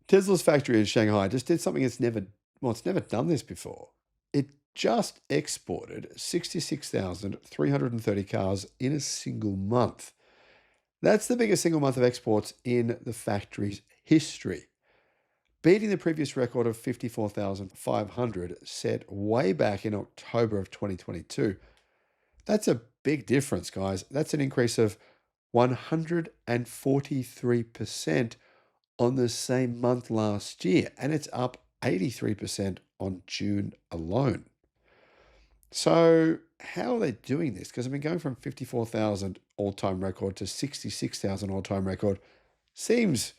Tesla's factory in Shanghai just did something it's never done this before. It just exported 66,330 cars in a single month. That's the biggest single month of exports in the factory's history, beating the previous record of 54,500 set way back in October of 2022. That's a big difference, guys. That's an increase of 143% on the same month last year, and it's up 83% on June alone. So, how are they doing this? Because I mean, going from 54,000 all time record to 66,000 all time record seems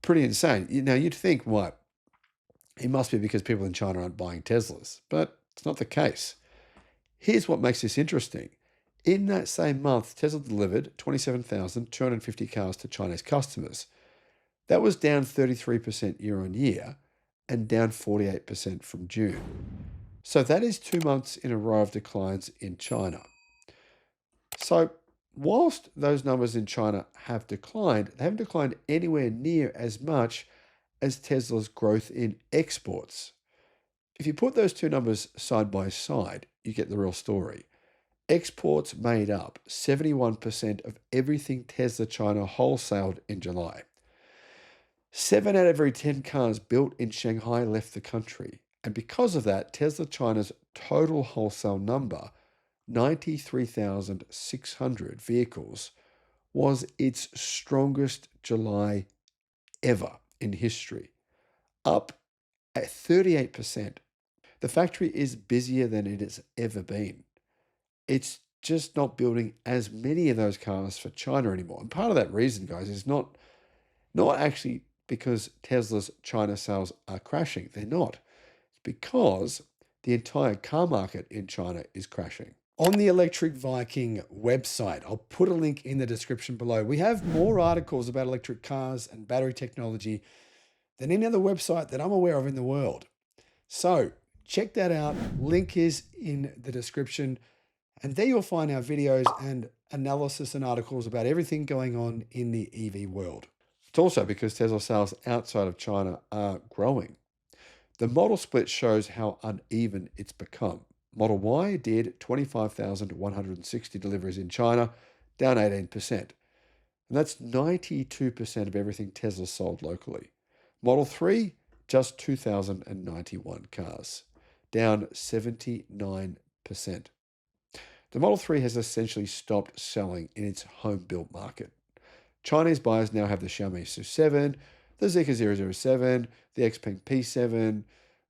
pretty insane. Now, you'd think, what? It must be because people in China aren't buying Teslas, but it's not the case. Here's what makes this interesting. In that same month, Tesla delivered 27,250 cars to Chinese customers. That was down 33% year on year and down 48% from June. So that is 2 months in a row of declines in China. So whilst those numbers in China have declined, they haven't declined anywhere near as much as Tesla's growth in exports. If you put those two numbers side by side, you get the real story. Exports made up 71% of everything Tesla China wholesaled in July. 7 out of every 10 cars built in Shanghai left the country. And because of that, Tesla China's total wholesale number, 93,600 vehicles, was its strongest July ever in history, up at 38%. The factory is busier than it has ever been. It's just not building as many of those cars for China anymore. And part of that reason, guys, is not actually because Tesla's China sales are crashing. They're not. It's because the entire car market in China is crashing. On the Electric Viking website, I'll put a link in the description below. We have more articles about electric cars and battery technology than any other website that I'm aware of in the world. So check that out. Link is in the description. And there you'll find our videos and analysis and articles about everything going on in the EV world. It's also because Tesla sales outside of China are growing. The model split shows how uneven it's become. Model Y did 25,160 deliveries in China, down 18%. And that's 92% of everything Tesla sold locally. Model 3, just 2,091 cars, down 79%. The Model 3 has essentially stopped selling in its home-built market. Chinese buyers now have the Xiaomi SU7, the Zeekr 007, the Xpeng P7,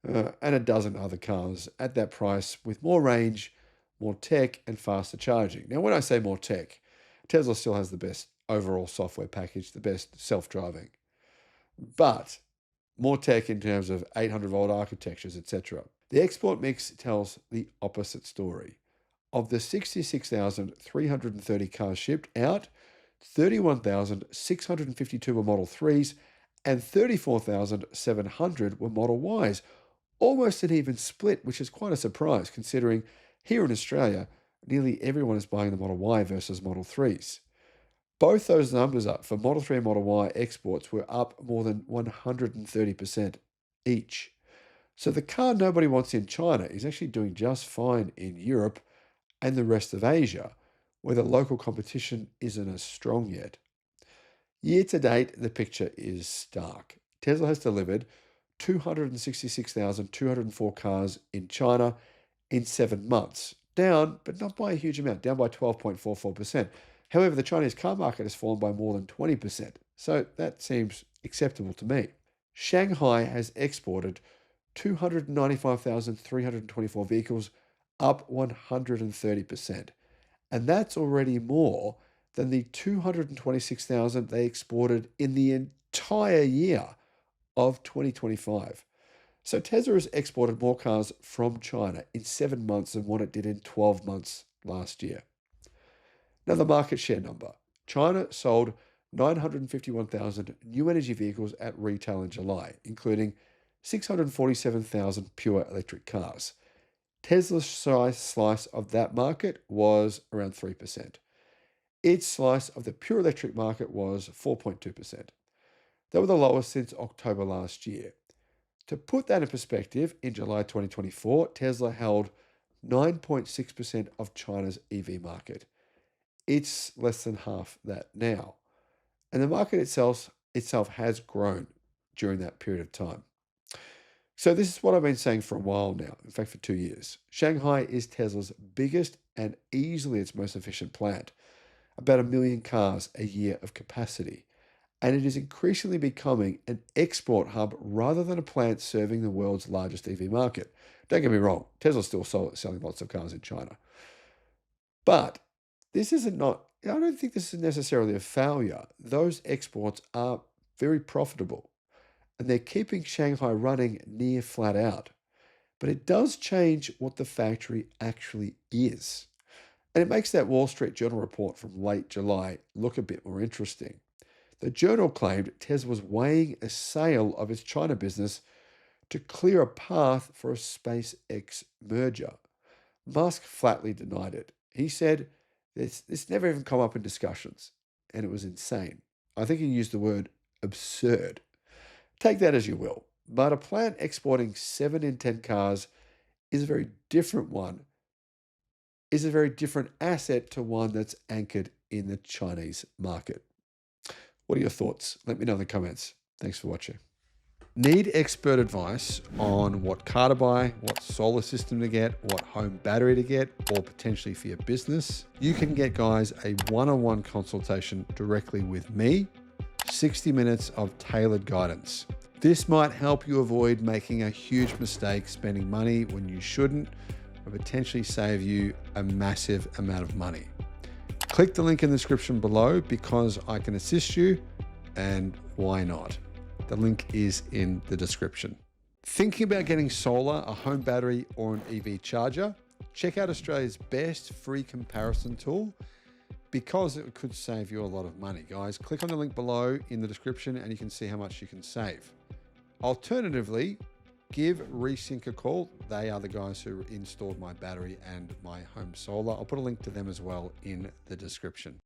and a dozen other cars at that price with more range, more tech, and faster charging. Now, when I say more tech, Tesla still has the best overall software package, the best self-driving, but more tech in terms of 800-volt architectures, etc. The export mix tells the opposite story. Of the 66,330 cars shipped out, 31,652 were Model 3s and 34,700 were Model Ys. Almost an even split, which is quite a surprise considering here in Australia, nearly everyone is buying the Model Y versus Model 3s. Both those numbers up for Model 3 and Model Y exports were up more than 130% each. So the car nobody wants in China is actually doing just fine in Europe and the rest of Asia, where the local competition isn't as strong yet. Year to date, the picture is stark. Tesla has delivered 266,204 cars in China in 7 months, down, but not by a huge amount, down by 12.44%. However, the Chinese car market has fallen by more than 20%, so that seems acceptable to me. Shanghai has exported 295,324 vehicles, up 130%. And that's already more than the 226,000 they exported in the entire year of 2025. So Tesla has exported more cars from China in 7 months than what it did in 12 months last year. Now, the market share number. China sold 951,000 new energy vehicles at retail in July, including 647,000 pure electric cars. Tesla's slice of that market was around 3%. Its slice of the pure electric market was 4.2%. They were the lowest since October last year. To put that in perspective, in July 2024, Tesla held 9.6% of China's EV market. It's less than half that now. And the market itself has grown during that period of time. So this is what I've been saying for a while now, in fact for 2 years. Shanghai is Tesla's biggest and easily its most efficient plant, about 1 million cars a year of capacity. And it is increasingly becoming an export hub rather than a plant serving the world's largest EV market. Don't get me wrong, Tesla's still selling lots of cars in China. But this isn't not, I don't think this is necessarily a failure. Those exports are very profitable and they're keeping Shanghai running near flat out. But it does change what the factory actually is. And it makes that Wall Street Journal report from late July look a bit more interesting. The journal claimed Tesla was weighing a sale of its China business to clear a path for a SpaceX merger. Musk flatly denied it. He said this never even come up in discussions, and it was insane. I think he used the word absurd. Take that as you will, but a plant exporting 7 in 10 cars is a very different asset to one that's anchored in the Chinese market. What are your thoughts? Let me know in the comments. Thanks for watching. Need expert advice on what car to buy, what solar system to get, what home battery to get, or potentially for your business? You can get, guys, a one-on-one consultation directly with me, 60 minutes of tailored guidance. This might help you avoid making a huge mistake spending money when you shouldn't, or potentially save you a massive amount of money. Click the link in the description below because I can assist you, and why not? The link is in the description. Thinking about getting solar, a home battery, or an EV charger? Check out Australia's best free comparison tool because it could save you a lot of money, guys. Click on the link below in the description and you can see how much you can save. Alternatively, give Resync a call. They are the guys who installed my battery and my home solar. I'll put a link to them as well in the description.